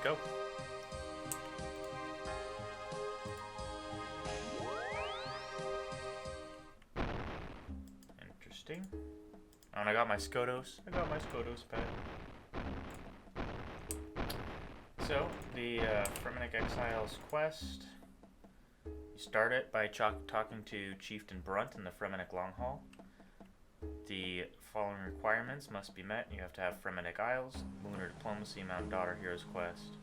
let's go. Interesting. Oh, and I got my Skodos. I got my Skodos pet. So, the Fremennik Exiles quest. You start it by talking to Chieftain Brunt in the Fremennik Long Hall. The following requirements must be met. You have to have Fremennik Isles, Lunar Diplomacy, Mountain Daughter Heroes Quest,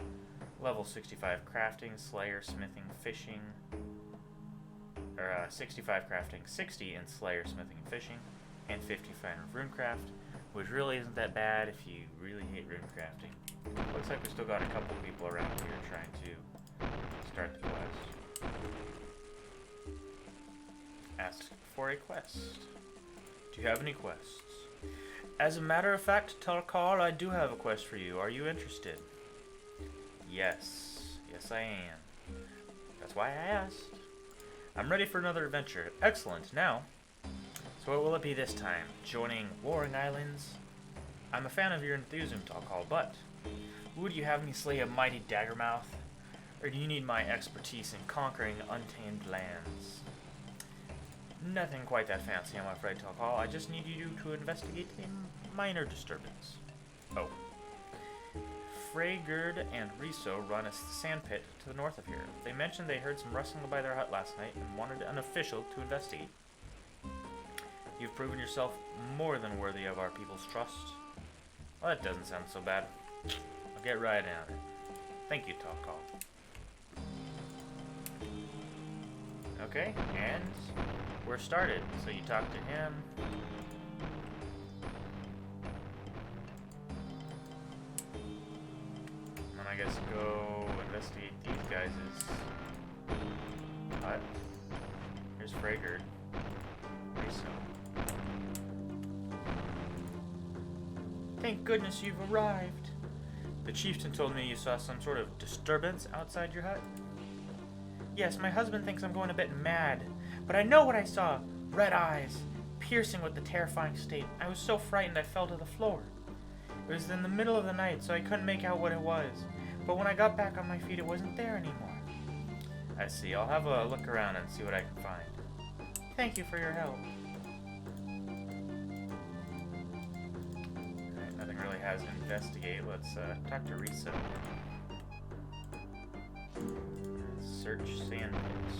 level 65 crafting, Slayer, Smithing, Fishing, or 65 crafting, 60 in Slayer, Smithing, and Fishing, and 55 in Runecraft, which really isn't that bad if you really hate runecrafting. Looks like we still got a couple people around here trying to start the quest. Ask for a quest. Do you have any quests? As a matter of fact, Tarkal, I do have a quest for you. Are you interested? Yes. Yes, I am. That's why I asked. I'm ready for another adventure. Excellent. Now, so what will it be this time? Joining Warring Islands? I'm a fan of your enthusiasm, Tarkal, but would you have me slay a mighty Daggermouth? Or do you need my expertise in conquering untamed lands? Nothing quite that fancy, I'm afraid, Tarkal. I just need you to investigate a minor disturbance. Oh. Freygerd and Riso run a sandpit to the north of here. They mentioned they heard some rustling by their hut last night and wanted an official to investigate. You've proven yourself more than worthy of our people's trust. Well, that doesn't sound so bad. I'll get right on it. Thank you, Tarkal. Okay, and we're started. So you talk to him. And then I guess go investigate these guys' hut. Here's Freygerd. Riso. Thank goodness you've arrived. The chieftain told me you saw some sort of disturbance outside your hut. Yes, my husband thinks I'm going a bit mad, but I know what I saw. Red eyes, piercing with the terrifying state. I was so frightened I fell to the floor. It was in the middle of the night, so I couldn't make out what it was. But when I got back on my feet, it wasn't there anymore. I see. I'll have a look around and see what I can find. Thank you for your help. Alright, nothing really has to investigate. Let's talk to Riso. Search sandpits.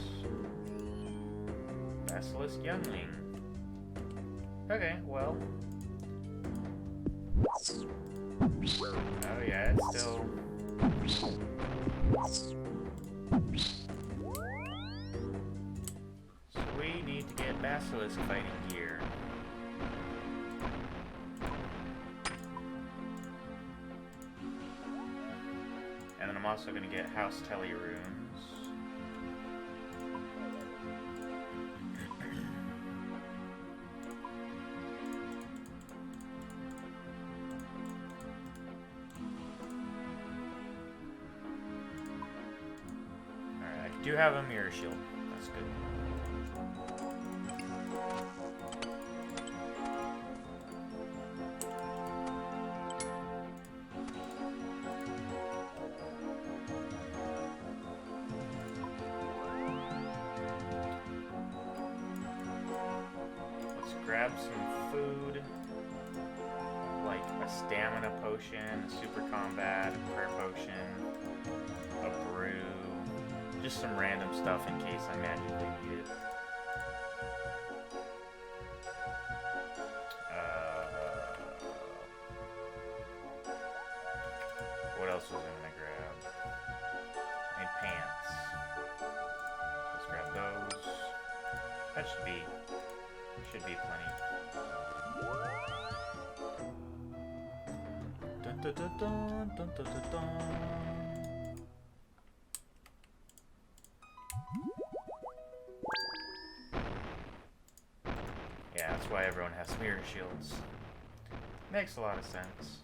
Basilisk youngling. Okay, well. Oh yeah, it's still. So we need to get basilisk fighting gear. And then I'm also gonna get house telly runes. Do have a mirror shield. That's good. Let's grab some food, like a stamina potion, a super combat, a prayer potion, a brew. Just some random stuff in case I magically need it. What else was I gonna grab? I need pants. Let's grab those. That should be plenty. Dun dun dun dun dun dun dun dun. That's why everyone has mirror shields. Makes a lot of sense.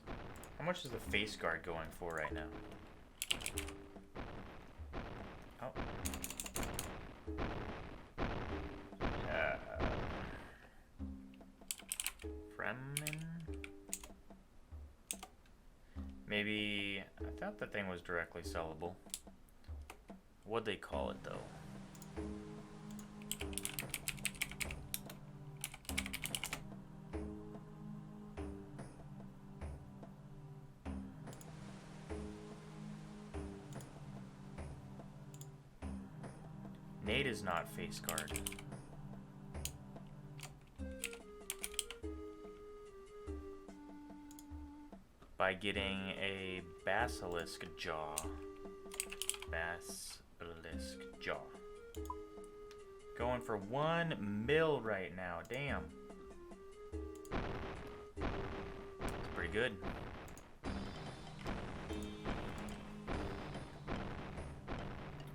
How much is the face guard going for right now? Oh. Fremen? Maybe, I doubt the thing was directly sellable. What'd they call it, though? Neitiznot Faceguard. By getting a basilisk jaw. Basilisk jaw. Going for 1 mil right now. Damn. It's pretty good.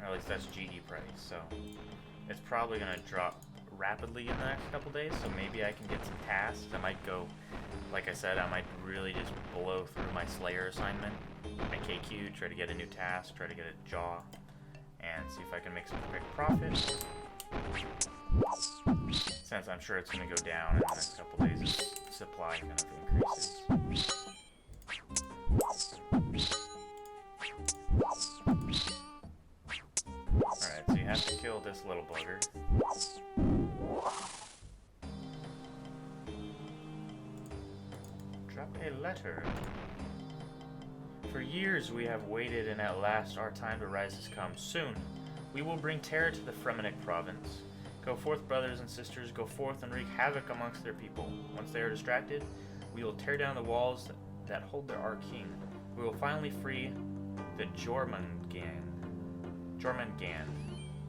Or at least that's GE price, so it's probably gonna drop rapidly in the next couple days, so maybe I can get some tasks. I might go, like I said, I might really just blow through my Slayer assignment at KQ, try to get a new task, try to get a jaw, and see if I can make some quick profit. Since I'm sure it's going to go down in the next couple days, supply kind of increases. Alright, so you have to kill this little bugger. Drop a letter. For years we have waited, and at last our time to rise has come. Soon, we will bring terror to the Fremennik province. Go forth, brothers and sisters, go forth and wreak havoc amongst their people. Once they are distracted, we will tear down the walls that hold our king. We will finally free the Jormungand.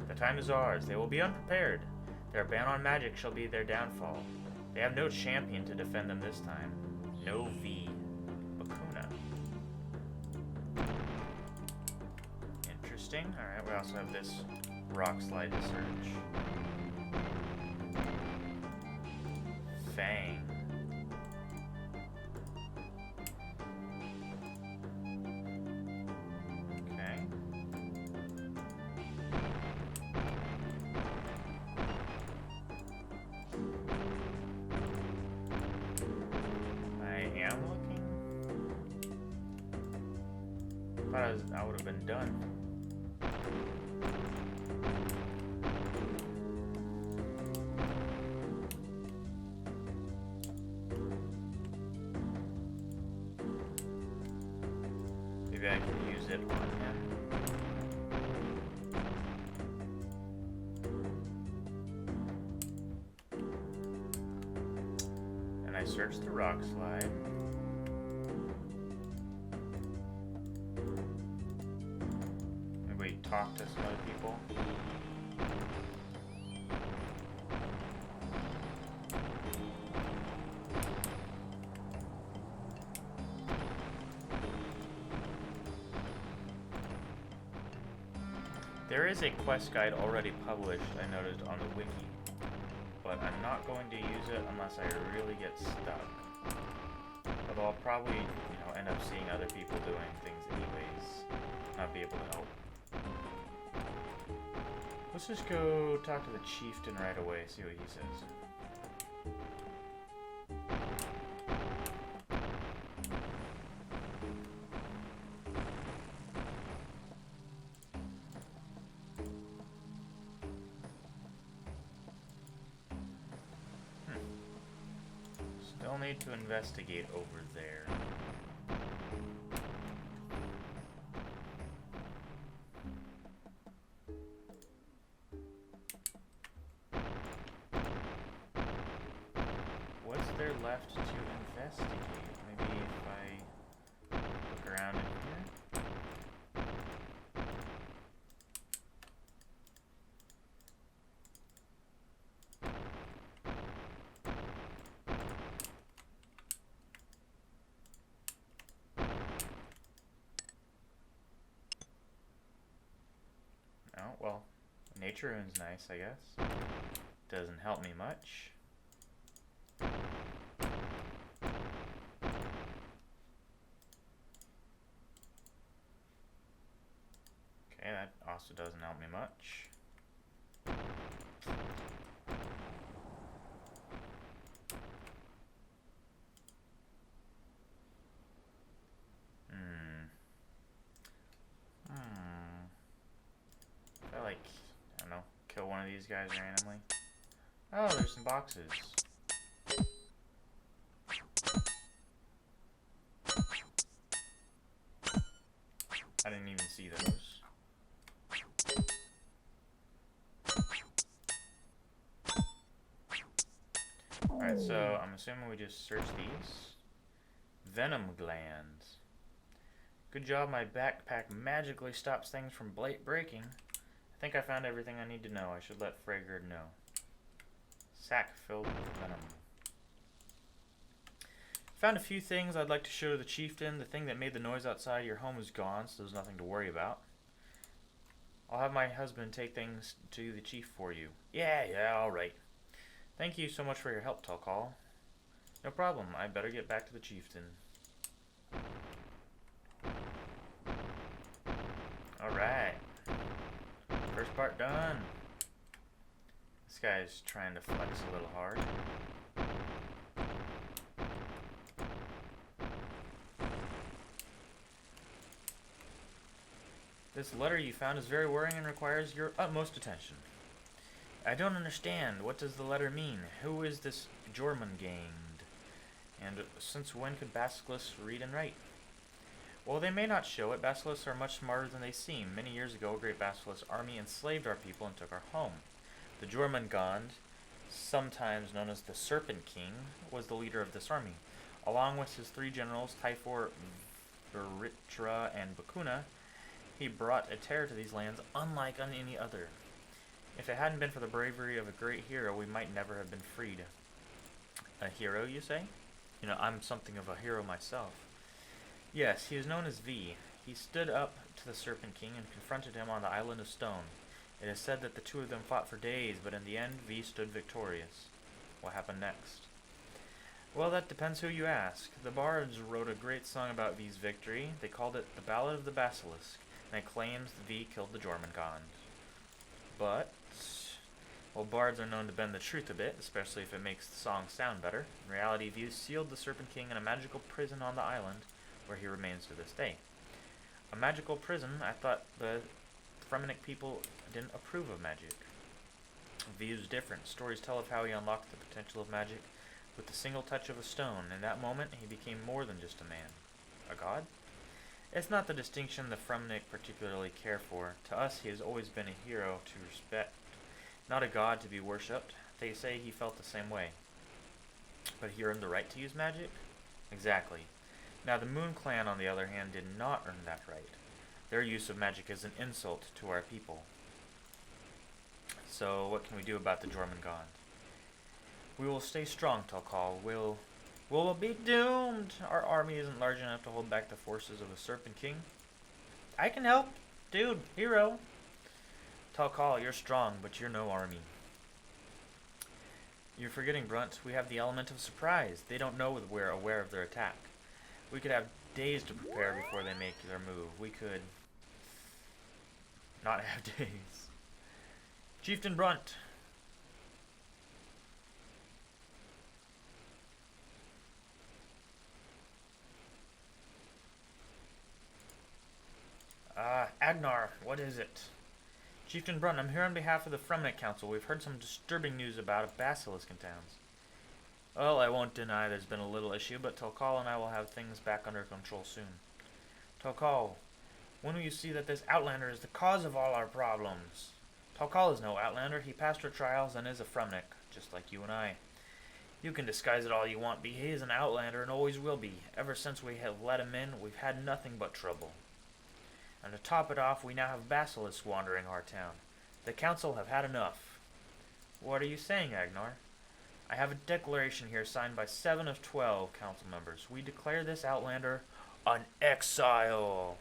The time is ours. They will be unprepared. Their ban on magic shall be their downfall. They have no champion to defend them this time. No V. Bakuna. Interesting. Alright, we also have this rock slide to search. Fang. Okay. I am looking. Thought I would have been done. Maybe I can use it on him. And I searched the rock slide. Maybe talk to some other people. There is a quest guide already published, I noticed, on the wiki, but I'm not going to use it unless I really get stuck. Although I'll probably, end up seeing other people doing things anyways, not be able to help. Let's just go talk to the chieftain right away, see what he says. Still need to investigate over there. What's there left to investigate? Maybe if I look around in here? Oh, well, nature rune's nice, I guess. Doesn't help me much. Okay, that also doesn't help me much. these guys randomly. Oh, there's some boxes. I didn't even see those. Alright, so I'm assuming we just search these. Venom glands. Good job, my backpack magically stops things from breaking. I think I found everything I need to know. I should let Faceguard know. Sack filled with venom. Found a few things I'd like to show the chieftain. The thing that made the noise outside your home is gone, so there's nothing to worry about. I'll have my husband take things to the chief for you. Yeah, alright. Thank you so much for your help, Talcall. No problem. I better get back to the chieftain. Alright. First part done. This guy's trying to flex a little hard. This letter you found is very worrying and requires your utmost attention. I don't understand. What does the letter mean? Who is this Jormungand? And since when could basilisks read and write? Well, they may not show it. Basilisks are much smarter than they seem. Many years ago, a great basilisk army enslaved our people and took our home. The Jormungand, sometimes known as the Serpent King, was the leader of this army. Along with his 3 generals, Typhor, Veritra, and Bakuna, he brought a terror to these lands unlike on any other. If it hadn't been for the bravery of a great hero, we might never have been freed. A hero, you say? You know, I'm something of a hero myself. Yes, he is known as V. He stood up to the Serpent King and confronted him on the Island of Stone. It is said that the two of them fought for days, but in the end, V stood victorious. What happened next? Well, that depends who you ask. The bards wrote a great song about V's victory. They called it the Ballad of the Basilisk, and it claims that V killed the Jormungand. But, well, bards are known to bend the truth a bit, especially if it makes the song sound better. In reality, V sealed the Serpent King in a magical prison on the island, where he remains to this day. A magical prison? I thought the Fremennik people didn't approve of magic. V was different. Stories tell of how he unlocked the potential of magic with the single touch of a stone. In that moment, he became more than just a man. A god? It's not the distinction the Fremennik particularly care for. To us, he has always been a hero to respect, not a god to be worshipped. They say he felt the same way. But he earned the right to use magic? Exactly. Now, the Moon Clan, on the other hand, did not earn that right. Their use of magic is an insult to our people. So, what can we do about the Jormungand? We will stay strong, Talcall. We'll be doomed! Our army isn't large enough to hold back the forces of a Serpent King. I can help! Dude, hero! Talcall, you're strong, but you're no army. You're forgetting, Brunt. We have the element of surprise. They don't know we're aware of their attack. We could have days to prepare before they make their move. We could not have days. Chieftain Brunt. Agnar, what is it? Chieftain Brunt, I'm here on behalf of the Fremennik Council. We've heard some disturbing news about a basilisk in towns. Well, I won't deny there's been a little issue, but Talcall and I will have things back under control soon. Talcall, when will you see that this outlander is the cause of all our problems? Talcall is no outlander. He passed our trials and is a Fremennik, just like you and I. You can disguise it all you want, but he is an outlander and always will be. Ever since we have let him in, we've had nothing but trouble. And to top it off, we now have basilisks wandering our town. The council have had enough. What are you saying, Agnar? I have a declaration here signed by 7 of 12 council members. We declare this outlander an exile.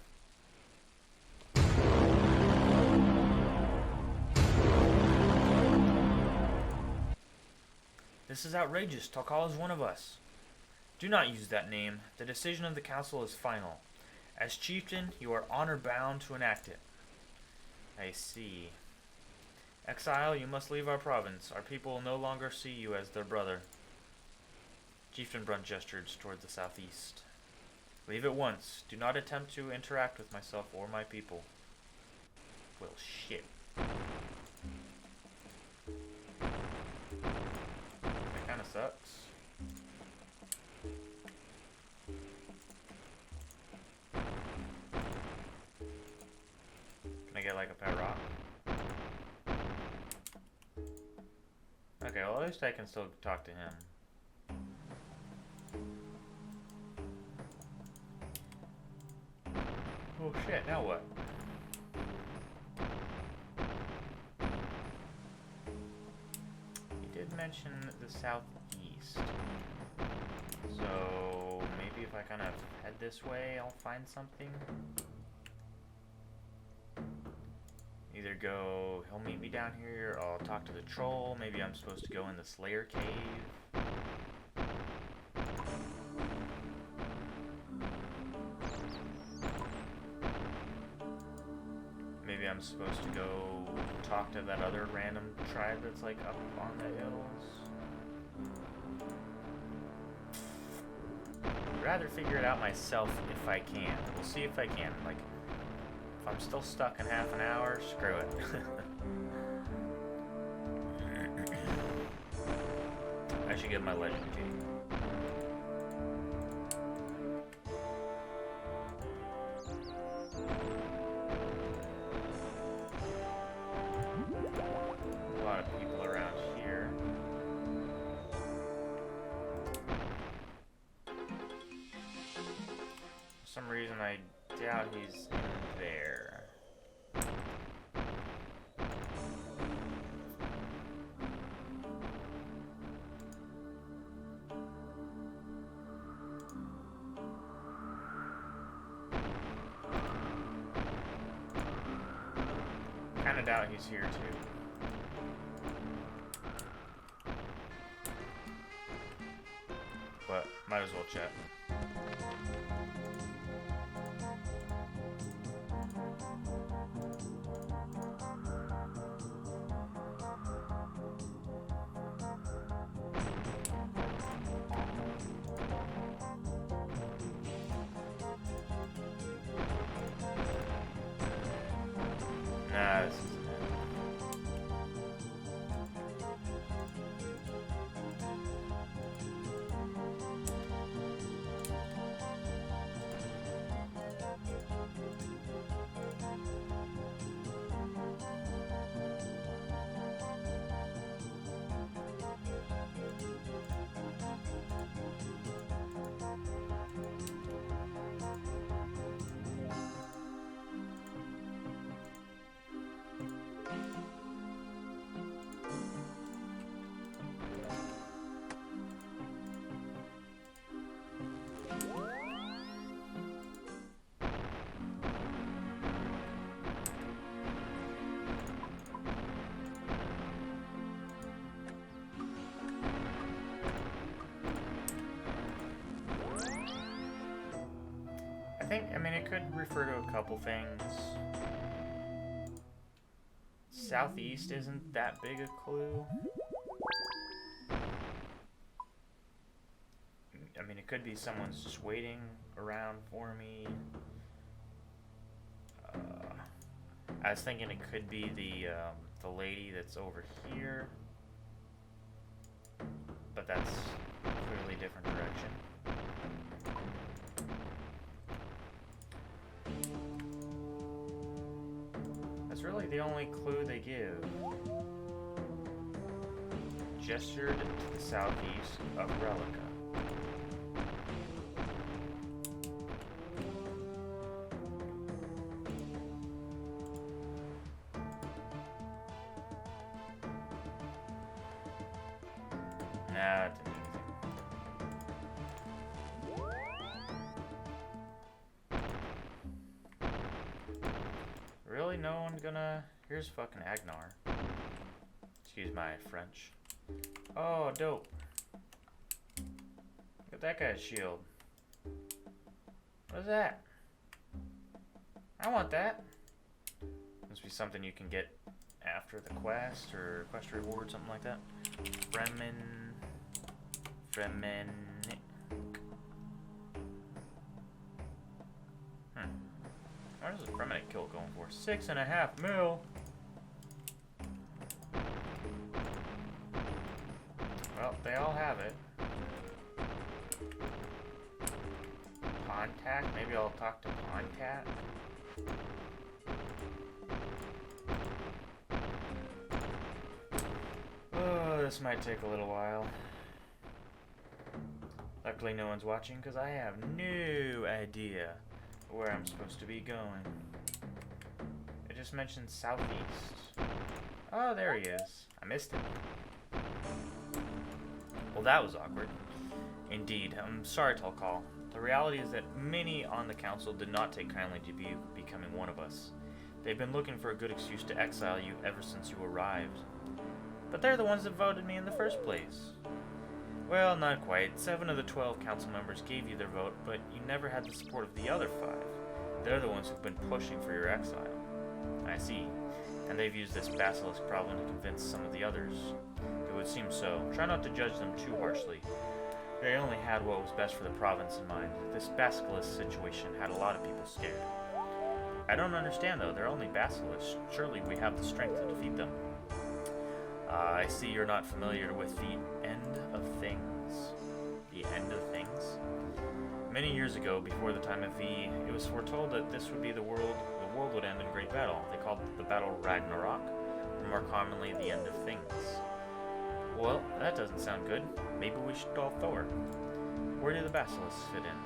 This is outrageous. Talcall is one of us. Do not use that name. The decision of the council is final. As chieftain, you are honor-bound to enact it. I see. Exile, you must leave our province. Our people will no longer see you as their brother. Chieftain Brunt gestured toward the southeast. Leave at once. Do not attempt to interact with myself or my people. Well, shit. sucks. Can I get like a pet rock? Okay, well at least I can still talk to him. Oh shit, now what? He did mention the southeast. So maybe if I kind of head this way, I'll find something. Either go, he'll meet me down here, or I'll talk to the troll. Maybe I'm supposed to go in the Slayer cave. Maybe I'm supposed to go talk to that other random tribe that's like up on the hills. I'd rather figure it out myself if I can. We'll see if I can. Like, if I'm still stuck in half an hour, screw it. I should get my legend key. A lot of people around here. For some reason, I doubt he's in there. Kinda doubt he's here too. But might as well check. Nah, this isn't it. I mean, it could refer to a couple things. Southeast isn't that big a clue. I mean, it could be someone's just waiting around for me. I was thinking it could be the lady that's over here, but that's clearly a different direction. That's really the only clue they give. Gestured to the southeast of Relica. Nah, it didn't do anything. Really? No one's gonna... Here's fucking Agnar. Excuse my French. Oh, dope. Look at that guy's shield. What is that? I want that. Must be something you can get after the quest or quest reward, something like that. Fremennik. What is this Fremennik kill going for? 6.5 mil. Well, they all have it. Contact? Maybe I'll talk to Contact? Oh, this might take a little while. Luckily no one's watching because I have no idea where I'm supposed to be going. It just mentioned southeast. Oh, there he is. I missed him. Well, that was awkward. Indeed, I'm sorry, Talcall. The reality is that many on the council did not take kindly to you becoming one of us. They've been looking for a good excuse to exile you ever since you arrived. But they're the ones that voted me in the first place. Well, not quite. 7 of the 12 council members gave you their vote, but you never had the support of the other 5. They're the ones who've been pushing for your exile. I see. And they've used this basilisk problem to convince some of the others. It would seem so. Try not to judge them too harshly. They only had what was best for the province in mind. This basilisk situation had a lot of people scared. I don't understand, though. They're only basilisks. Surely we have the strength to defeat them. I see you're not familiar with the end of things. The end of things? Many years ago, before the time of V, it was foretold that this would be the world would end in great battle. They called the battle Ragnarok, or more commonly, the end of things. Well, that doesn't sound good. Maybe we should call Thor. Where do the basilisks fit in?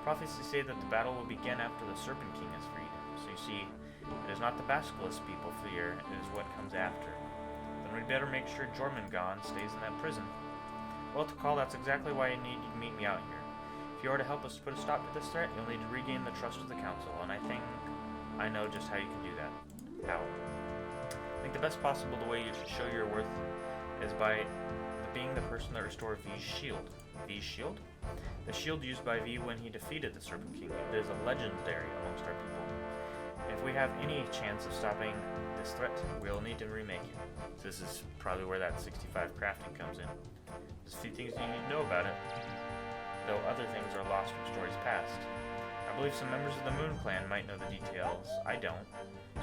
Prophecies say that the battle will begin after the Serpent King is freed. So you see, it is not the basilisk people fear, it is what comes after. Then we'd better make sure Jormungand stays in that prison. Well, to call, that's exactly why you need to meet me out here. If you are to help us put a stop to this threat, you'll need to regain the trust of the council, and I think I know just how you can do that. How? I think the best possible way you should show your worth is by being the person that restored V's shield. V's shield? The shield used by V when he defeated the Serpent King. It is a legendary amongst our people. If we have any chance of stopping this threat, we'll need to remake it. This is probably where that 65 crafting comes in. There's a few things you need to know about it, though other things are lost from stories past. I believe some members of the Moon Clan might know the details. I don't.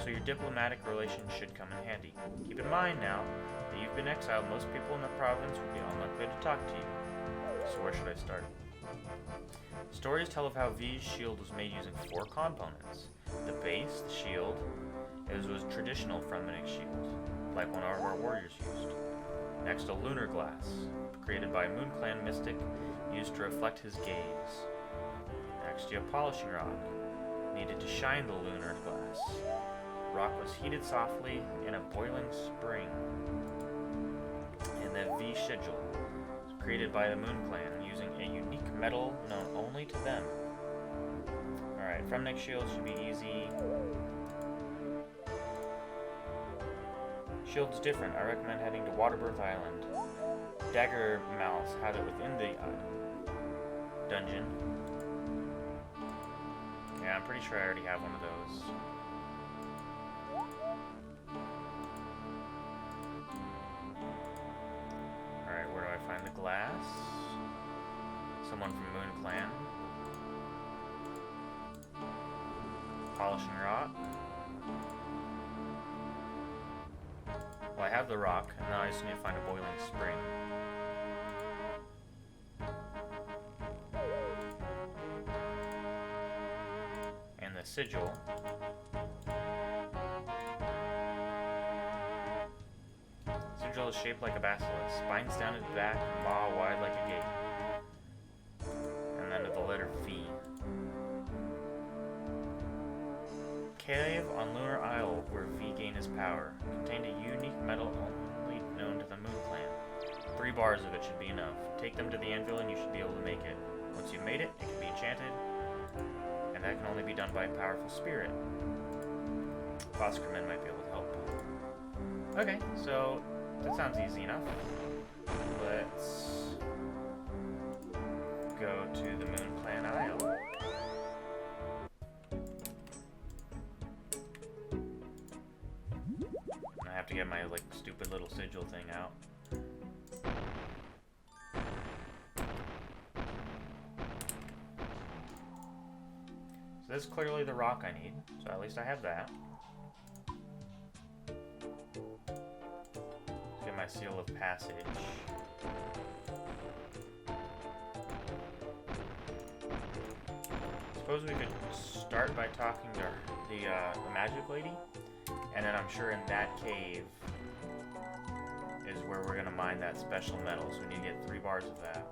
So your diplomatic relations should come in handy. Keep in mind now that you've been exiled. Most people in the province will be unlikely to talk to you. So where should I start? Stories tell of how V's shield was made using 4 components. The base, the shield, was traditional Fremennik Shield, like one of our warriors used. Next, a lunar glass, created by a Moon Clan mystic, used to reflect his gaze. Next, you have polishing rock, needed to shine the lunar glass. Rock was heated softly in a boiling spring. And the V sigil, created by the Moon Clan, using a unique metal known only to them. Alright, Fremennik Shield should be easy. Shield's different. I recommend heading to Waterbirth Island. Dagger Mouths had it within the dungeon. Yeah, I'm pretty sure I already have one of those. Alright, where do I find the glass? Someone from Moon Clan. Polishing rock. Well, I have the rock, and now I just need to find a boiling spring. And the sigil. Sigil is shaped like a basilisk, spines down its back, maw wide like a gate. And then the letter V. Cave on Lunar Isle, where V gained his power, contained a unique metal only known to the Moon Clan. 3 bars of it should be enough. Take them to the anvil and you should be able to make it. Once you've made it, it can be enchanted, and that can only be done by a powerful spirit. Foskerman might be able to help. Okay, so that sounds easy enough. Let's go to the Moon Clan Isle. I have to get my, like, stupid little sigil thing out. So this is clearly the rock I need, so at least I have that. Get my seal of passage. Suppose we could start by talking to her, the magic lady, and then I'm sure in that cave is where we're gonna mine that special metal, so we need to get 3 bars of that.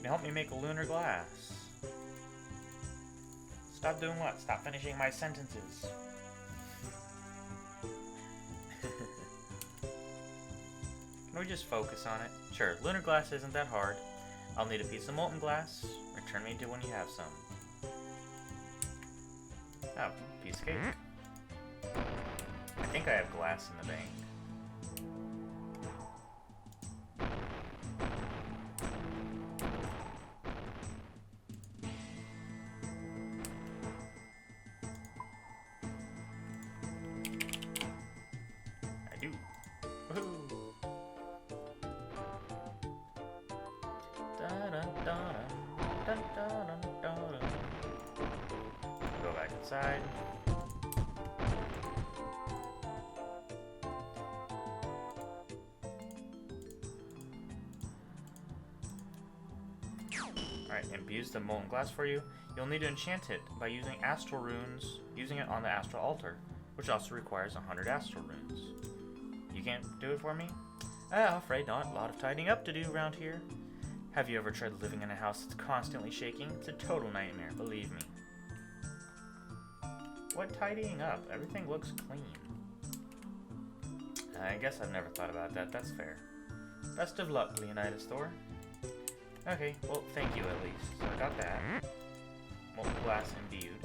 Help me make a lunar glass. Stop doing what? Stop finishing my sentences. Can we just focus on it? Sure, lunar glass isn't that hard. I'll need a piece of molten glass. Return me to when you have some. Oh, piece of cake. I think I have glass in the bank. Go back inside. Alright, imbues the molten glass for you. You'll need to enchant it by using astral runes, using it on the astral altar, which also requires 100 astral runes. You can't do it for me? Afraid not. A lot of tidying up to do around here. Have you ever tried living in a house that's constantly shaking? It's a total nightmare, believe me. What tidying up? Everything looks clean. I guess I've never thought about that. That's fair. Best of luck, LeonidasThor. Okay, well, thank you at least. So I got that. Molten glass imbued.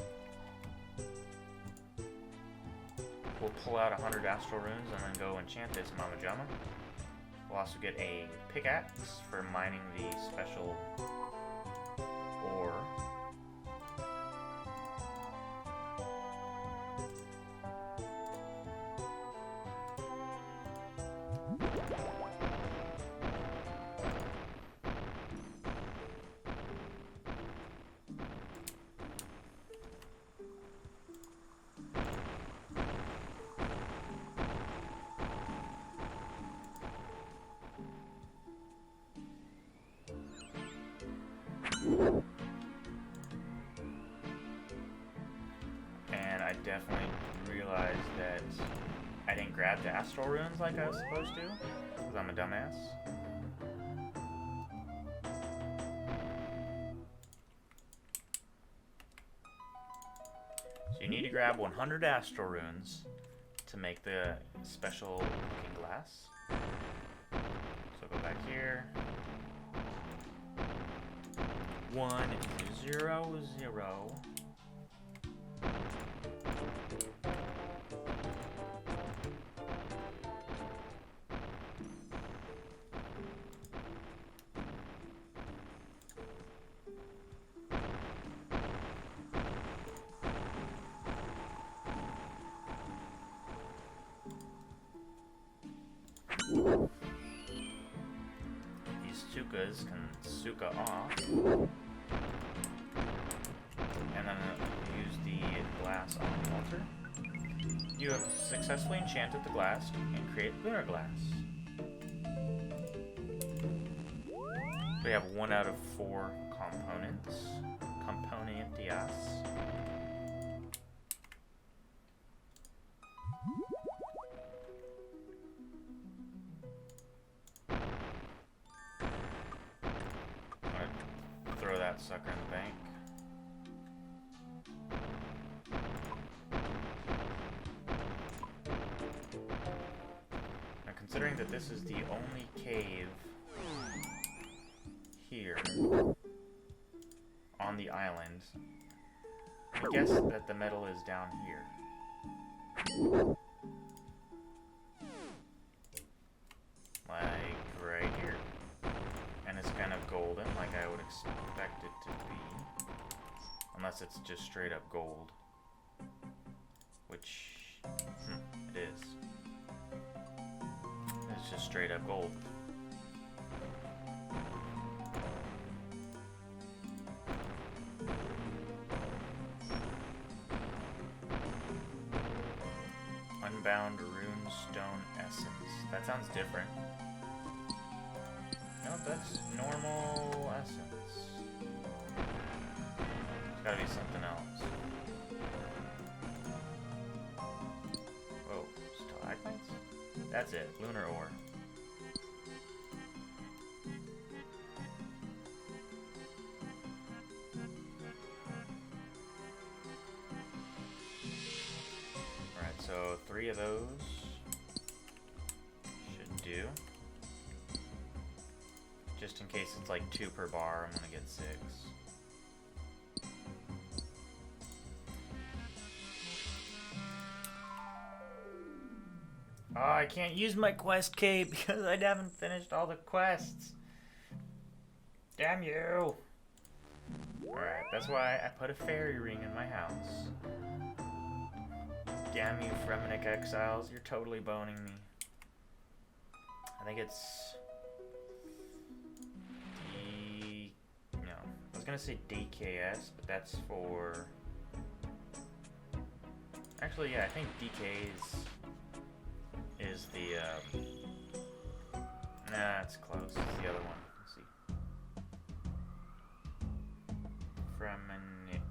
We'll pull out 100 astral runes and then go enchant this Mama Jama. We'll also get a pickaxe for mining the special ore. And I definitely realized that I didn't grab the astral runes like I was supposed to, because I'm a dumbass. So you need to grab 100 astral runes to make the special looking glass. So go back here. 1 0 0. These Sukas can Suka off. And then use the glass on the altar. You have successfully enchanted the glass and create lunar glass. We have 1 out of 4 components. Componentias. Throw that sucker in the bank. Now, considering that this is the only cave here on the island, I guess that the metal is down here. Like right here. And it's kind of golden, like I would expect it to be. Unless it's just straight up gold. Which It is. It's just straight up gold. Unbound runestone essence. That sounds different. No, that's normal essence. It's gotta be something else. Whoa, stalagmites? That's it, lunar ore. Alright, so 3 of those should do. Just in case it's like 2 per bar, I'm gonna get 6. Oh, I can't use my quest cape because I haven't finished all the quests. Damn you! Alright, that's why I put a fairy ring in my house. Damn you, Fremennik Exiles, you're totally boning me. I think it's... No, I was gonna say DKS, but that's for... Actually, yeah, I think DK is the, Nah, it's close. It's the other one. Let's see. Fremennik.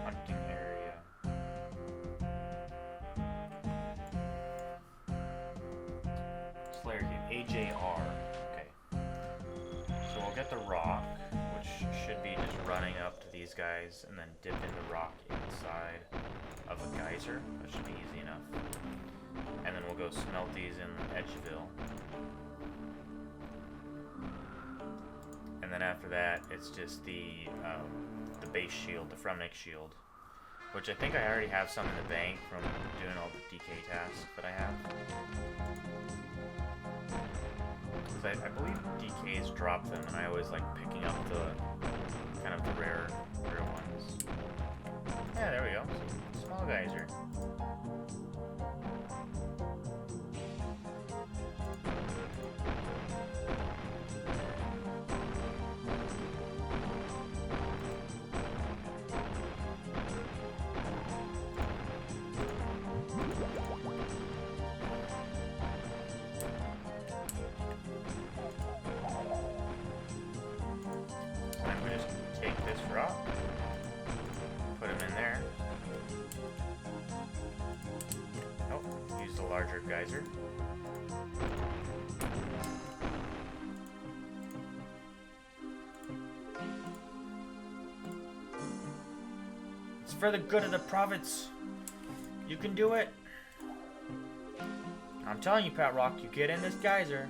Hunting area. Slayer Cave. AJR. Okay. So we'll get the rock, which should be just running up to these guys and then dipping the rock inside of a geyser. That should be easy enough. And then we'll go smelt these in Edgeville. And then after that, it's just the base shield, the Fremennik Shield, which I think I already have some in the bank from doing all the DK tasks that I have. Because I believe DKs drop them, and I always like picking up the kind of the rare ones. Yeah, there we go. Small geyser. Larger geyser. It's for the good of the province. You can do it. I'm telling you, Pat Rock, you get in this geyser.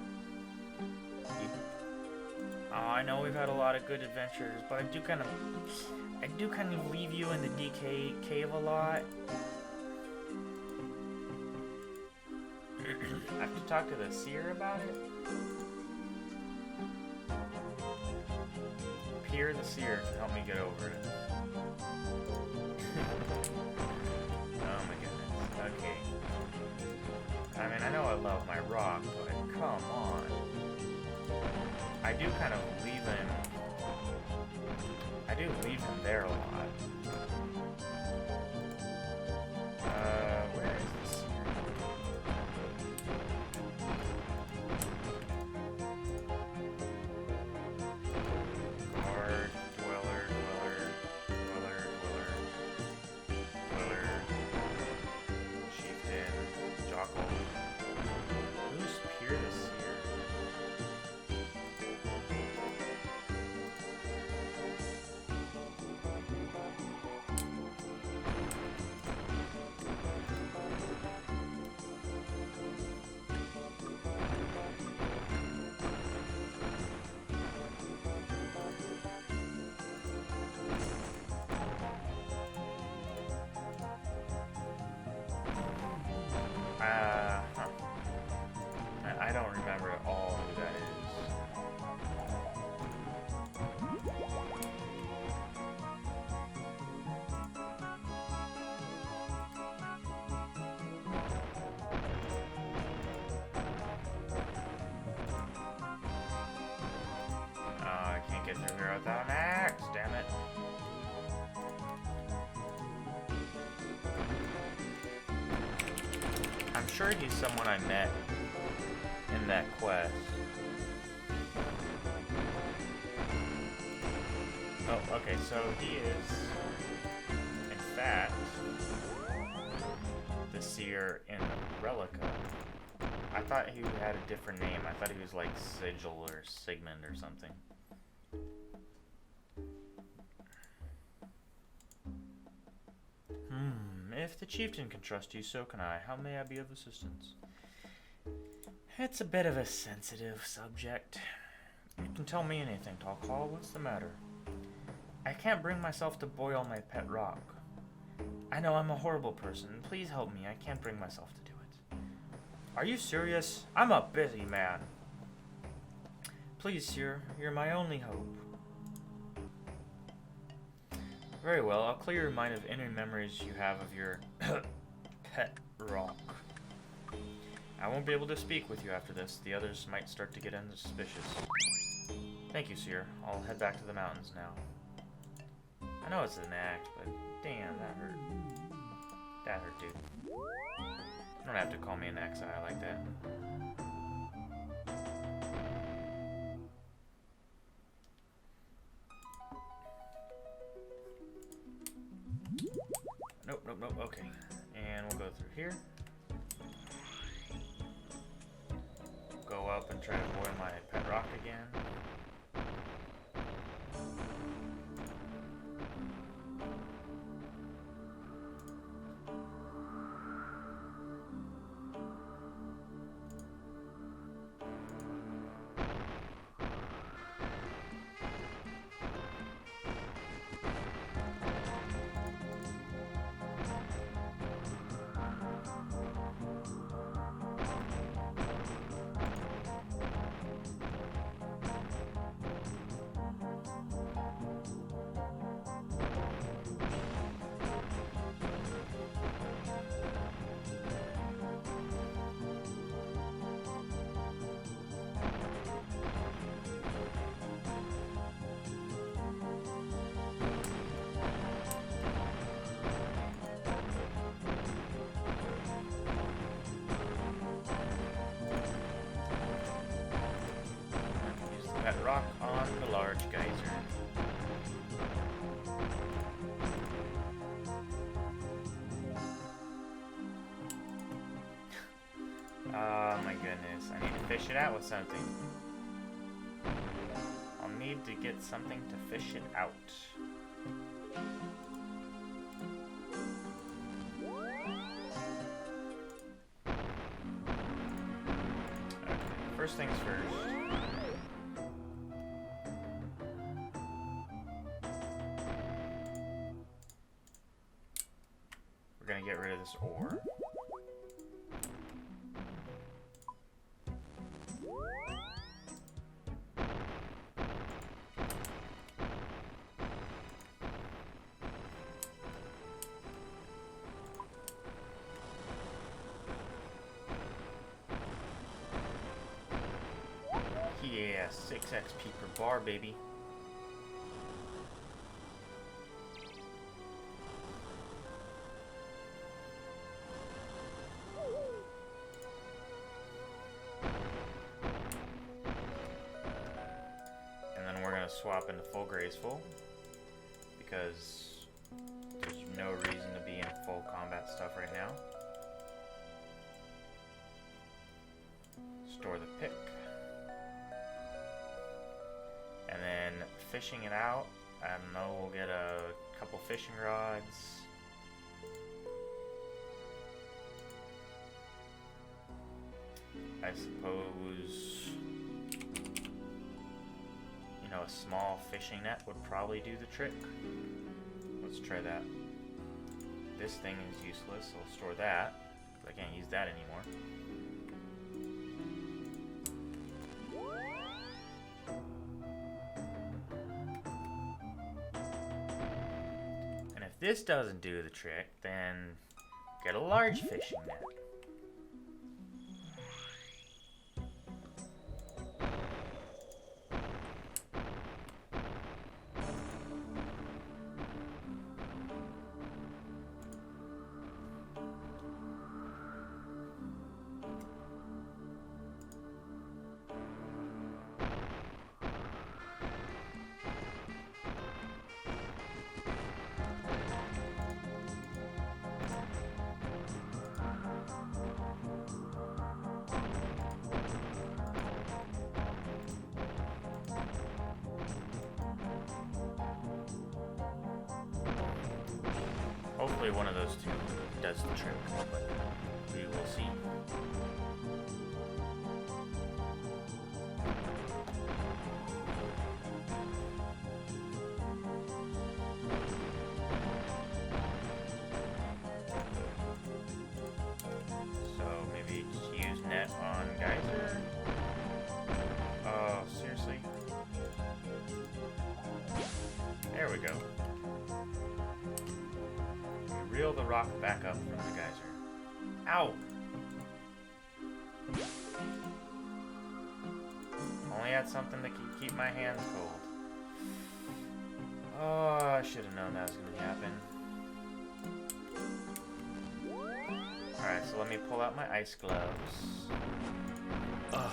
Oh, I know we've had a lot of good adventures, but I do kind of leave you in the DK cave a lot. I have to talk to the seer about it. Peer the seer can help me get over it. Oh my goodness. Okay. I mean, I know I love my rock, but come on. I do kind of leave him. I do leave him there a lot. Where is the seer? without an axe, damn it. I'm sure he's someone I met in that quest. Oh, okay, so he is, in fact, the seer in Relica. I thought he had a different name. I thought he was like Sigil or Sigmund or something. If the chieftain can trust you, so can I. How may I be of assistance? It's a bit of a sensitive subject. You can tell me anything, Tall Call. What's the matter? I can't bring myself to boil my pet rock. I know I'm a horrible person. Please help me. I can't bring myself to do it. Are you serious? I'm a busy man. Please, sir. You're my only hope. Very well. I'll clear your mind of any memories you have of your pet rock. I won't be able to speak with you after this. The others might start to get suspicious. Thank you, sir. I'll head back to the mountains now. I know it's an act, but damn, that hurt. That hurt, dude. You don't have to call me an exile like that. Nope, nope, nope, okay. And we'll go through here. Go up and try to boil my pet rock again. That rock on the large geyser. Oh my goodness, I need to fish it out with something. I'll need to get something to fish it out. Okay, first things first. We're gonna get rid of this ore. Yeah, 6 XP per bar, baby. Swap into full graceful because there's no reason to be in full combat stuff right now. Store the pick. And then fishing it out, I don't know, we'll get a couple fishing rods. I suppose a small fishing net would probably do the trick. Let's try that. This thing is useless, so I'll store that. I can't use that anymore. And if this doesn't do the trick, then get a large fishing net. Hopefully one of those two does the trick, but we will see. So maybe just use net on Geyser. Oh, seriously? There we go. We reel the rock back up from the geyser. Ow! Only had something that could keep my hands cold. Oh, I should have known that was going to happen. Alright, so let me pull out my ice gloves. Ugh.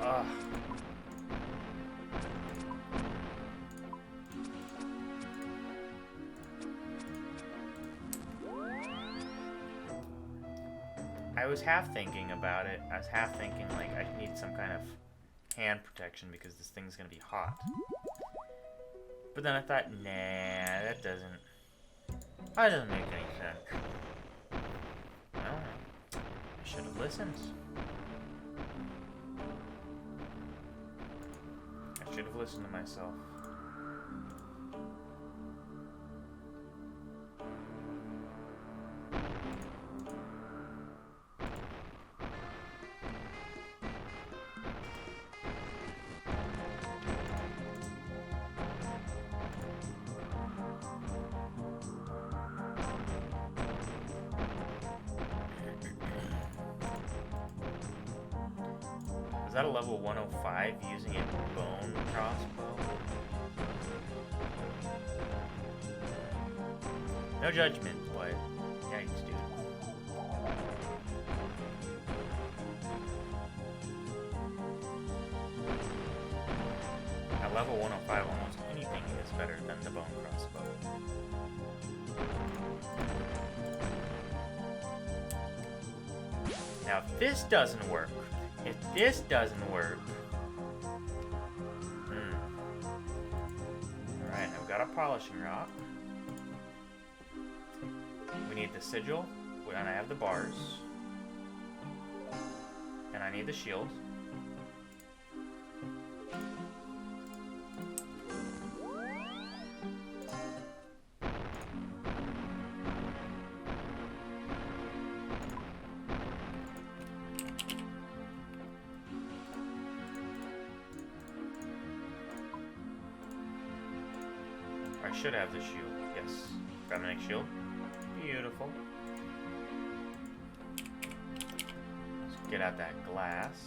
Ugh. I was half thinking about it. I was half thinking like I need some kind of hand protection because this thing's gonna be hot. But then I thought, nah, that doesn't make any sense. Well, I should have listened. I should have listened to myself. Is that a level 105 using a bone crossbow? No judgment, but yikes, dude. At level 105, almost anything is better than the bone crossbow. Now, if this doesn't work, Alright, I've got a polishing rock. We need the sigil, and I have the bars. And I need the shield. I should have the shield. Yes. Fremennik Shield. Beautiful. Let's get out that glass.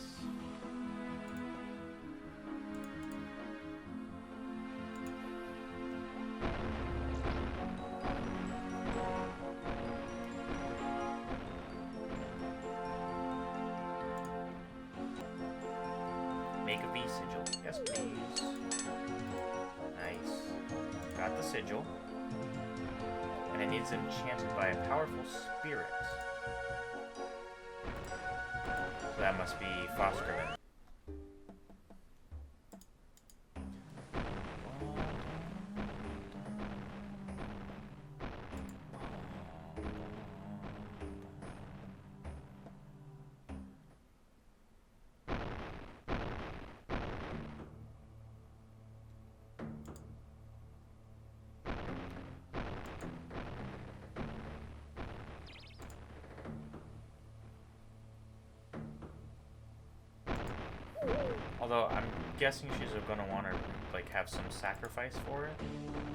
Make a V sigil. Yes, please. Nice. Got the sigil. And it needs enchanted by a powerful spirit. So that must be Fremennik. Although I'm guessing she's gonna want to like have some sacrifice for it.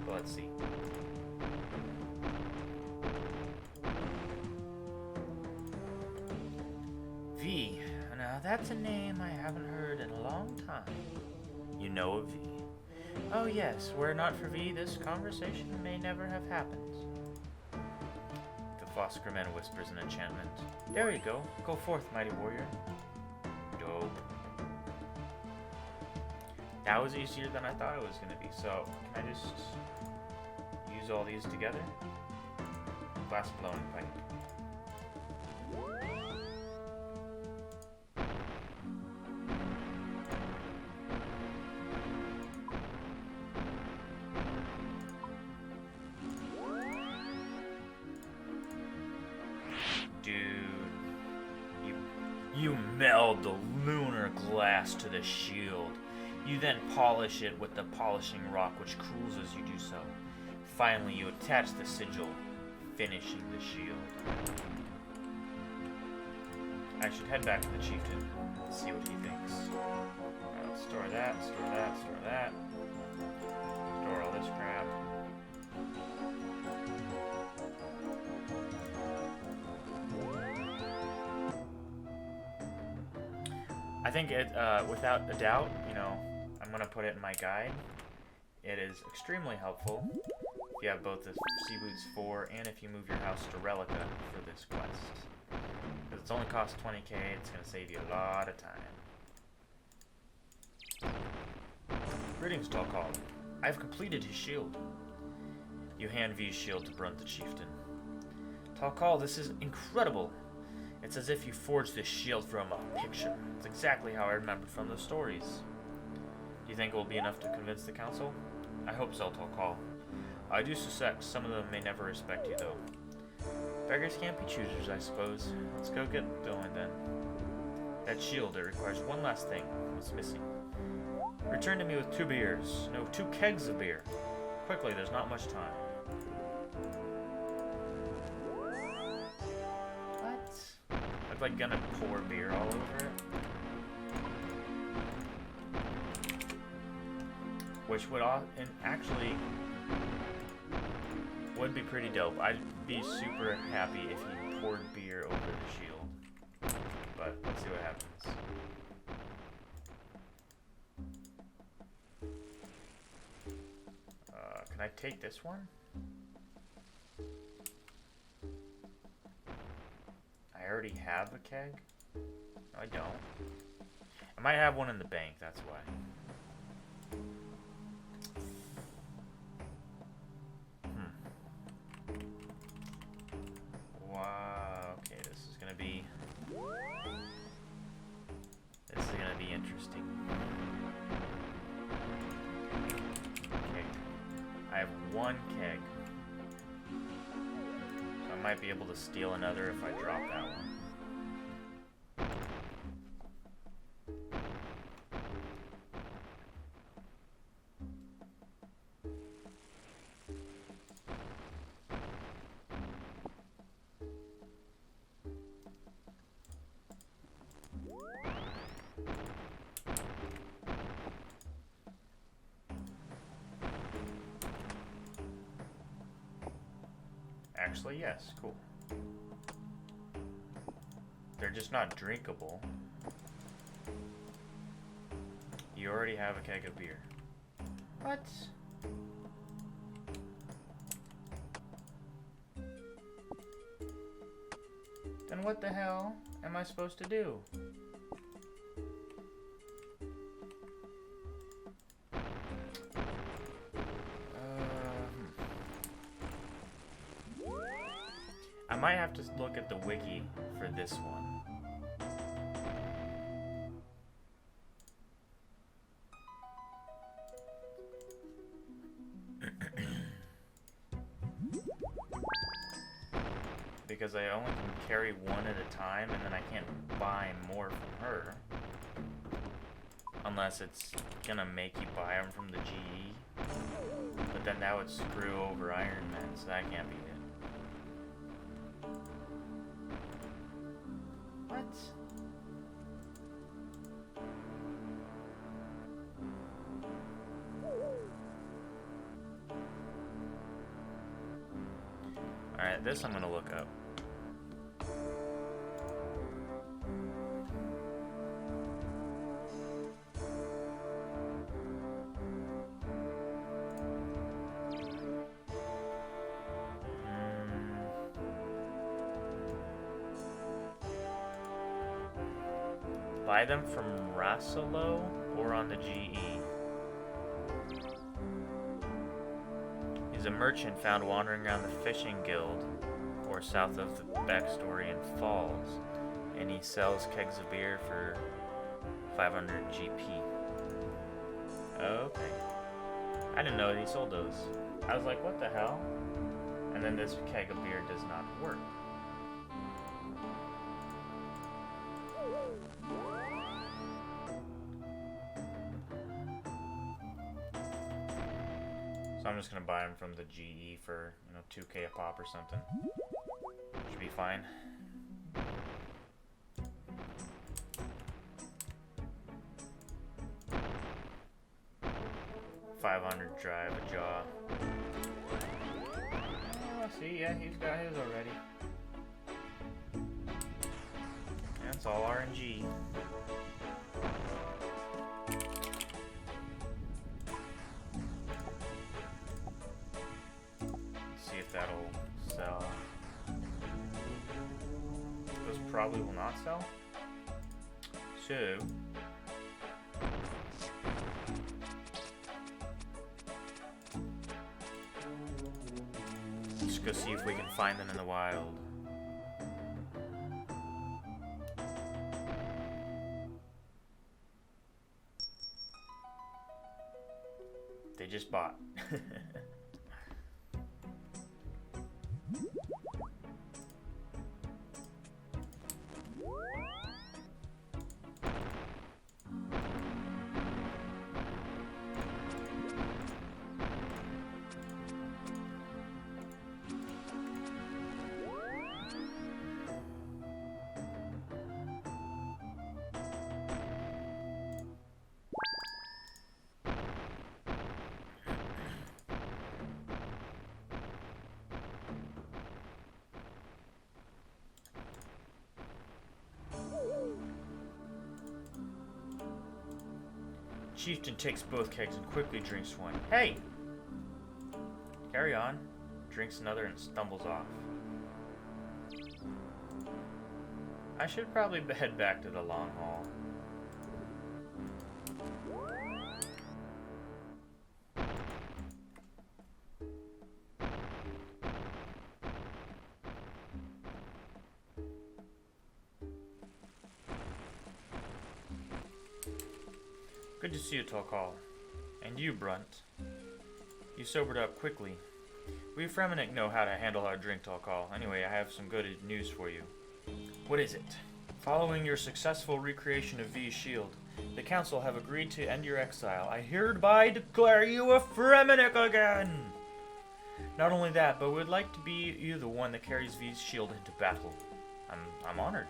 But let's see. V. Now that's a name I haven't heard in a long time. You know of V. Oh yes, were it not for V, this conversation may never have happened. The Fremennik whispers an enchantment. There you go. Go forth, mighty warrior. Dope. That was easier than I thought it was going to be, so can I just use all these together? Glass blowing pipe. meld the lunar glass to the shield. You then polish it with the polishing rock, which cools as you do so. Finally, you attach the sigil, finishing the shield. I should head back to the chieftain and see what he thinks. Alright, let's store that, store that, store that. Store all this crap. I think it, without a doubt, you know, I'm going to put it in my guide. It is extremely helpful if you have both the Sea Boots 4 and if you move your house to Relica for this quest. Because it's only cost 20k, it's going to save you a lot of time. Greetings, Talcall. I've completed his shield. You hand V's shield to Brunt the Chieftain. Talcall, this is incredible. It's as if you forged this shield from a picture. It's exactly how I remembered from the stories. Do you think it will be enough to convince the council? I hope so, Talcall. I do suspect some of them may never respect you, though. Beggars can't be choosers, I suppose. Let's go get going, then. That shield, it requires one last thing. What's missing? Return to me with 2 beers. No, 2 kegs of beer. Quickly, there's not much time. What? I'm like gonna pour beer all over it. Which would actually would be pretty dope. I'd be super happy if he poured beer over the shield. But let's see what happens. Can I take this one? I already have a keg? No, I don't. I might have one in the bank, that's why. Wow, okay, this is gonna be interesting. Okay, I have 1 keg, so I might be able to steal another if I drop that one. Actually, yes, cool. They're just not drinkable. You already have a keg of beer. What? Then what the hell am I supposed to do? I might have to look at the wiki for this one. Because I only can carry one at a time, and then I can't buy more from her. Unless it's gonna make you buy them from the GE. But then that would screw over Iron Man, so that can't be it. What? Alright, this I'm gonna look up. Buy them from Rassalo or on the GE. He's a merchant found wandering around the fishing guild or south of the backstory in Falls, and he sells kegs of beer for 500 GP. Okay. I didn't know that he sold those. I was like, what the hell? And then this keg of beer does not work. So I'm just gonna buy them from the GE for, you know, 2K a pop or something. Should be fine. $500 drive a jaw. Oh, see, yeah, he's got his already. Yeah, it's all RNG. See if that'll sell. Those probably will not sell. So let's go see if we can find them in the wild. They just bought. Chieftain takes both kegs and quickly drinks one. Hey! Carry on. Drinks another and stumbles off. I should probably head back to the long haul. Good to see you, Tokal. And you, Brunt. You sobered up quickly. We Fremennik know how to handle our drink, Tokal. Anyway, I have some good news for you. What is it? Following your successful recreation of V's shield, the council have agreed to end your exile. I hereby declare you a Fremennik again! Not only that, but would like to be you the one that carries V's shield into battle. I'm honored.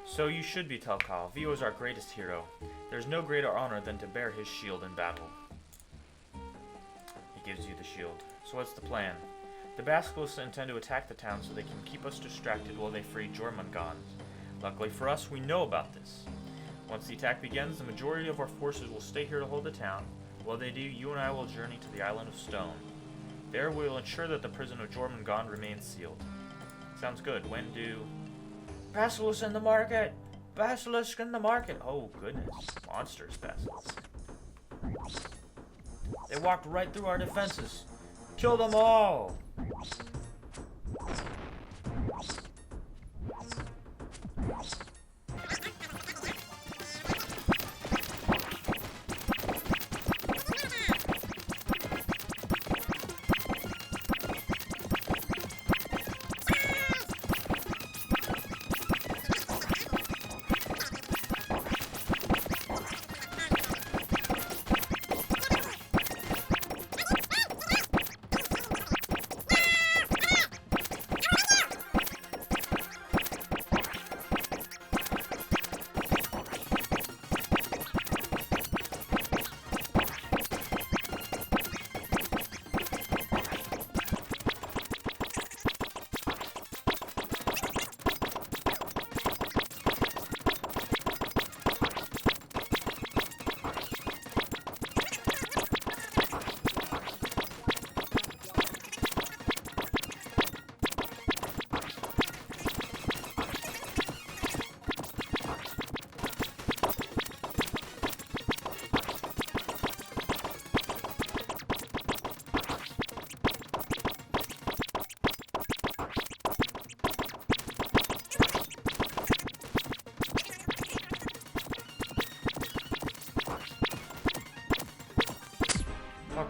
So you should be, Tokal. V was our greatest hero. There's no greater honor than to bear his shield in battle. He gives you the shield. So what's the plan? The Basilisks intend to attack the town so they can keep us distracted while they free Jormungand. Luckily for us, we know about this. Once the attack begins, the majority of our forces will stay here to hold the town. While they do, you and I will journey to the Island of Stone. There we will ensure that the prison of Jormungand remains sealed. Sounds good. When do... Basilisk in the market! Basilisk in the market! Oh, goodness. Monsters, basilisks. They walked right through our defenses. Kill them all!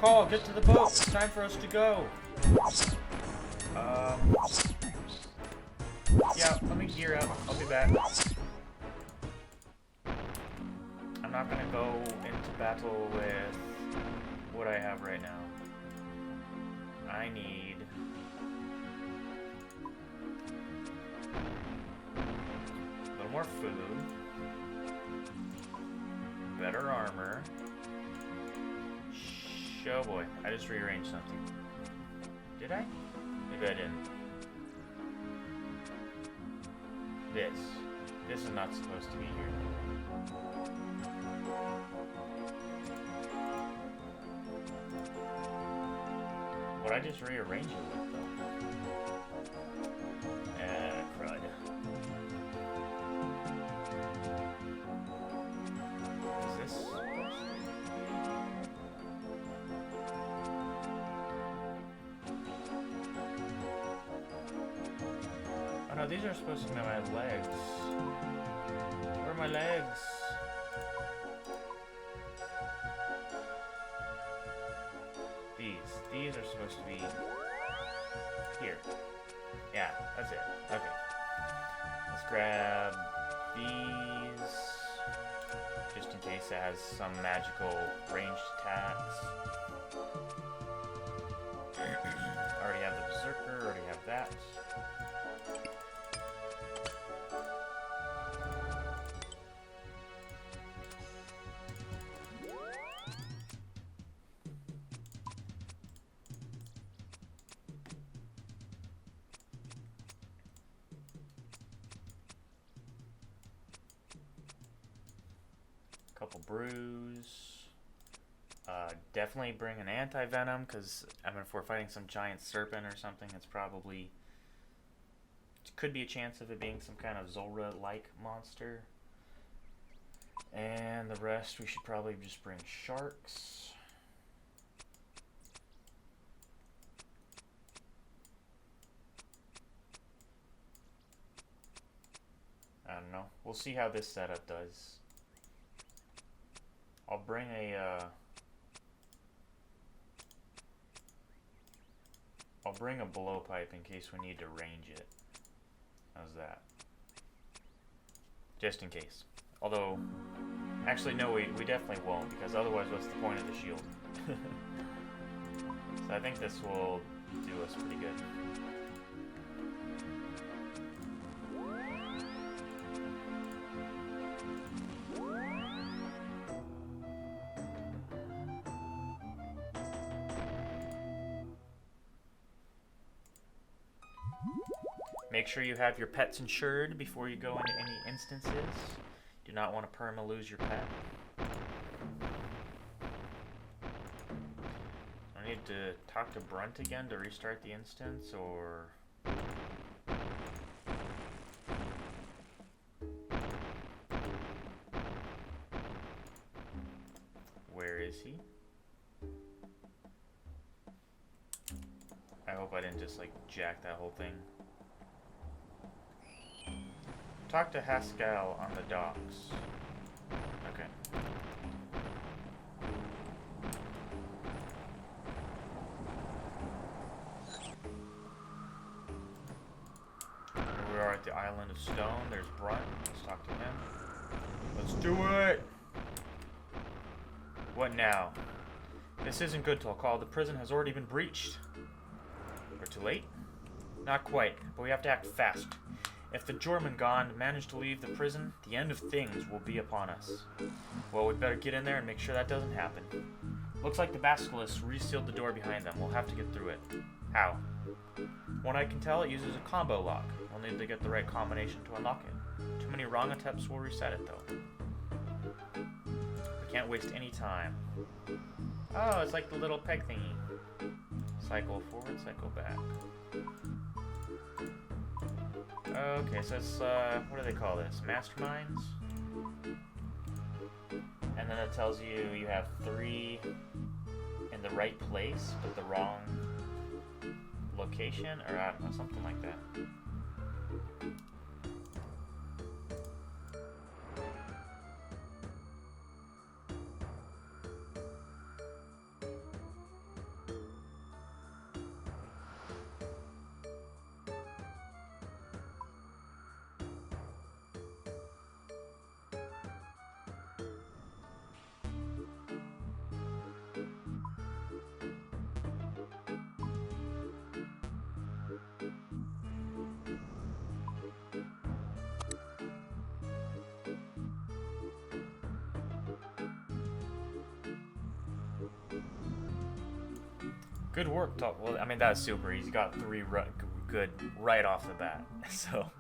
Call, get to the boat. It's time for us to go. Yeah, let me gear up. I'll be back. I'm not gonna go into battle with what I have right now. I need a little more food, better armor. Oh boy, I just rearranged something. Did I? Maybe I didn't. This is not supposed to be here. What I just rearrange it with, though? Crud. Is this supposed to be? Oh no, these are supposed to be my legs. Where are my legs? These are supposed to be here. Yeah, that's it. Okay. Let's grab these, just in case it has some magical ranged attacks. Already have the Berserker, already have that. Couple brews. Definitely bring an anti-venom, because I mean, if we're fighting some giant serpent or something, it's probably, could be a chance of it being some kind of Zora-like monster. And the rest, we should probably just bring sharks. I don't know. We'll see how this setup does. I'll bring a blowpipe in case we need to range it. How's that? Just in case. Although, actually no, we definitely won't, because otherwise what's the point of the shield? So I think this will do us pretty good. Make sure you have your pets insured before you go into any instances. Do not want to perma-lose your pet. I need to talk to Brunt again to restart the instance, or... Where is he? I hope I didn't just, like, jack that whole thing. Talk to Haskell on the docks. Okay. Here we are at the Island of Stone. There's Brunt. Let's talk to him. Let's do it! What now? This isn't good, Tolkal. The prison has already been breached. We're too late? Not quite, but we have to act fast. If the Jormungand manage to leave the prison, the end of things will be upon us. Well, we'd better get in there and make sure that doesn't happen. Looks like the Basilisks resealed the door behind them. We'll have to get through it. How? From what I can tell, it uses a combo lock. We'll need to get the right combination to unlock it. Too many wrong attempts will reset it, though. We can't waste any time. Oh, it's like the little peg thingy. Cycle forward, cycle back. Okay, so it's, what do they call this? Masterminds? And then it tells you you have 3 in the right place, but the wrong location, or I don't know, something like that. Good work, Talk. Well, I mean, that's super easy. Got 3 good right off the bat. So,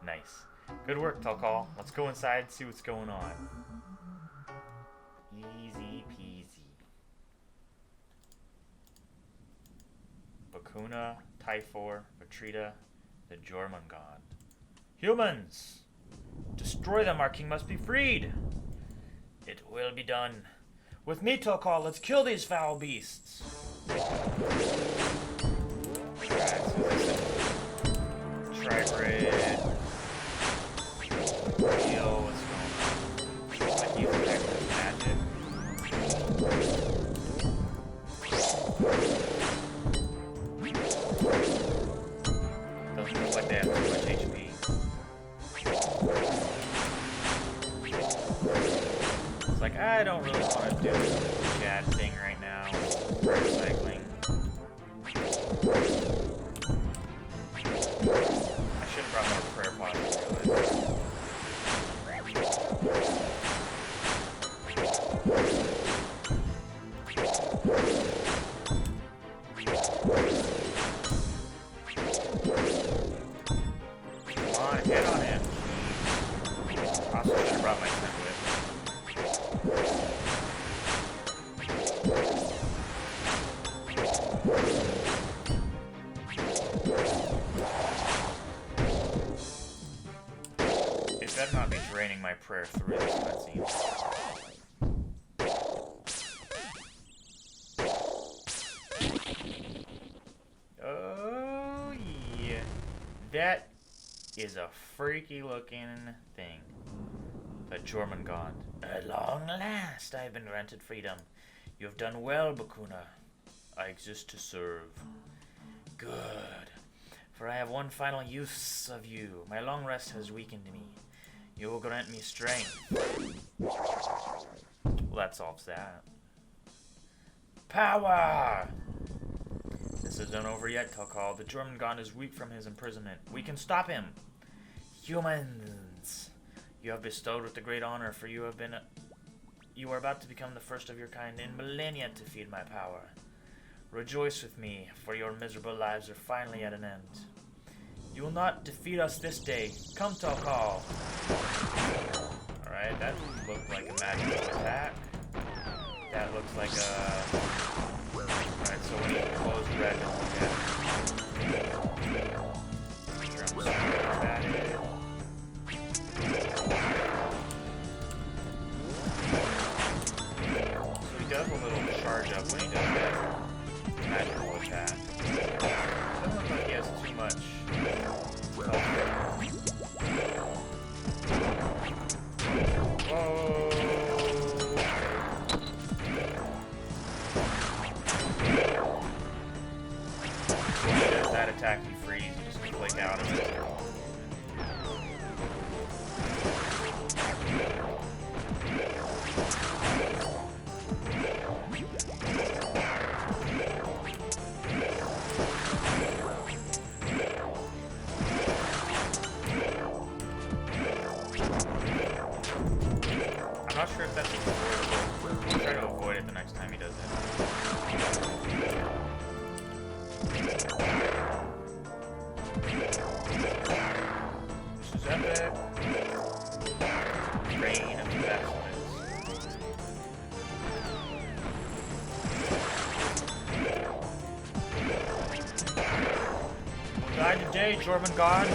nice. Good work, Talcall. Let's go inside and see what's going on. Easy peasy. Bakuna, Typhor, Batrita, the Jormungand. Humans! Destroy them, our king must be freed! It will be done. With me, Talcall, let's kill these foul beasts! Tribrid. Yo, what's going on? Like, he's effective magic. Doesn't look like they have too much HP. It's like, I don't really want to do the chat thing right now. Recycling. I should have brought more prayer pots. Come on, hit on him. Also should have brought my tent with. It better not be draining my prayer through this cutscene. Oh yeah, that is a freaky looking thing. The Jormungand. At long last, I have been granted freedom. You have done well, Bakuna. I exist to serve. Good. For I have one final use of you. My long rest has weakened me. You will grant me strength. Well, that solves that. Power! This isn't over yet, Talcall. The Jormungand is weak from his imprisonment. We can stop him. Humans, you have bestowed with the great honor, for you are about to become the first of your kind in millennia to feed my power. Rejoice with me, for your miserable lives are finally at an end. You will not defeat us this day. Come, Talcall. Alright, that looked like a magical attack. That looks like a... Alright, so we need to close the red and look at it. So he does a little charge up when he does that magical attack. Doesn't look like he has too much. Whoa! When he does that attack, you freeze. You just click out of it. I'm not sure if that's avoidable. I'll try to avoid it the next time he does it. This is epic. Rain of Excellence. We'll die today, Jormungand.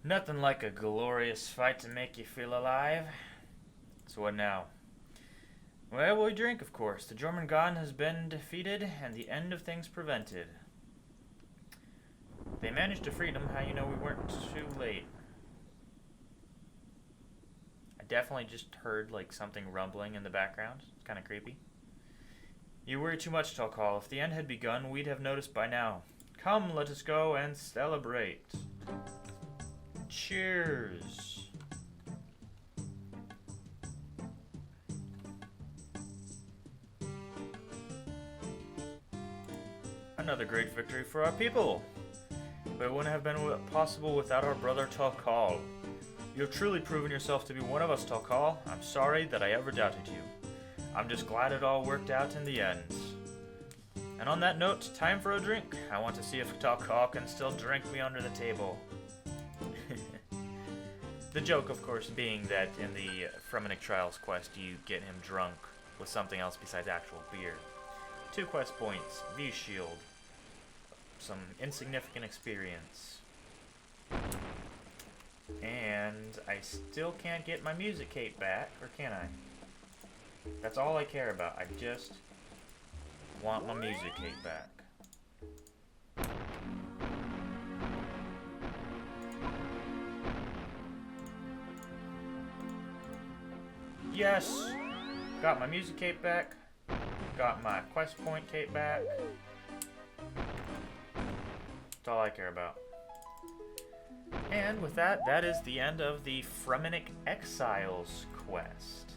Nothing like a glorious fight to make you feel alive. So what now? Well, we drink, of course. The Jormungand has been defeated, and the end of things prevented. They managed to freedom. How you know we weren't too late? I definitely just heard, like, something rumbling in the background. It's kind of creepy. You worry too much, Talcall. If the end had begun, we'd have noticed by now. Come, let us go and celebrate. Cheers. Another great victory for our people. But it wouldn't have been possible without our brother Talcall. You have truly proven yourself to be one of us, Talcall. I'm sorry that I ever doubted you. I'm just glad it all worked out in the end. And on that note, time for a drink. I want to see if Talcall can still drink me under the table. The joke, of course, being that in the Fremennik Trials quest, you get him drunk with something else besides actual beer. 2 quest points, view shield, some insignificant experience. And I still can't get my music cape back, or can I? That's all I care about. I just want my music cape back. Yes! Got my music cape back. Got my quest point cape back. That's all I care about. And with that, that is the end of the Fremennik Exiles quest.